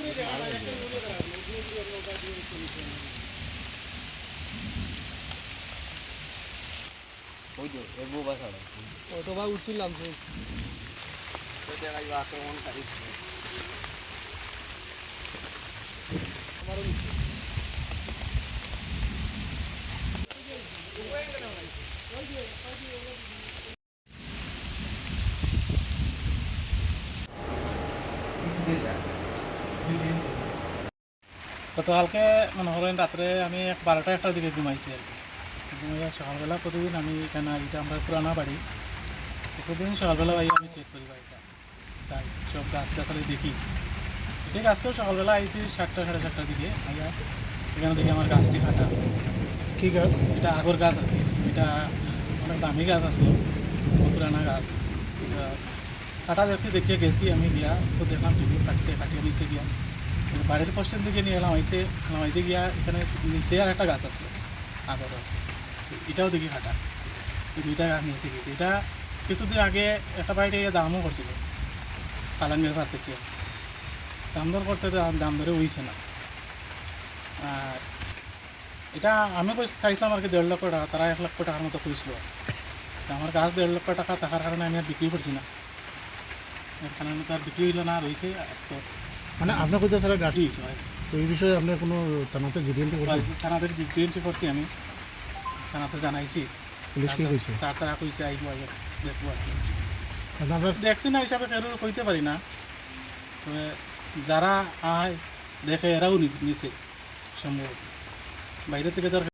ওই তো এবো বাসাড়া ও তো ভাই উঠছিলাম তো দেখাই আক্রমণকারী আমারও গতকালকে মনে করেন রাত্রে আমি 12টা-1টার দিকে ঘুমাইছি আর কি। ঘুমাইয়া সকালবেলা প্রতিদিন আমি এখানে এটা আমরা পুরানা বাড়ি, প্রতিদিন সকালবেলা ভাই আমি চেক করি বাড়িটা, চাই সব গাছ গাছালি দেখি। ঠিক আজকেও সকালবেলা আইছি 7টা 7:30টার দিকে আইয়া এখানে দেখি আমার গাছটি কাটা। কি গাছ? এটা আগর গাছ আর কি, এটা অনেক দামি গাছ আছে, পুরানা গাছ। এটা কাটা দেখছি, দেখিয়ে গেছি আমি গিয়া, তো দেখলাম টিভি কাটছে, কাটিয়ে নিচে গিয়া বাড়ির পশ্চিম দিকে নিয়ে এলাম, আইতে গিয়া এখানে নিচে আর একটা গাছ আছে আগর, এটাও দেখি কাটা। দুইটা গাছ নিচে গিয়ে এটা কিছুদিন আগে একটা বাড়িতে দামও করছিল কালাঙ্গের ভাত থেকে, দাম দর করছে, দাম ধরে হইছে না। আর এটা আমি চাইছিলাম আর কি 1.5 লক্ষ টাকা, তারা 1 লক্ষ টাকার মতো করেছিল। আমার গাছ 1.5 লক্ষ টাকা থাকার কারণে আমি আর বিক্রি করছি না, এর কারণে তার বিক্রি হইল না, রয়েছে। তো মানে আপনার কোথাও তারা গাছ, গাড়ি হয়েছে ভাই, তো এই বিষয়ে আপনার কোনো থানাতে জিডিএনটি করছে? থানাতে জিডি করছি আমি, থানাতে জানাইছি। পুলিশ কি কইছে? স্যার তারা কইছে আইব আগে দেখবো আর কি। আপনারা দেখছি না হিসাবে কেউ কইতে পারি না, তবে যারা আয় দেখে এরাও নিছে সম্ভব বাইরে থেকে।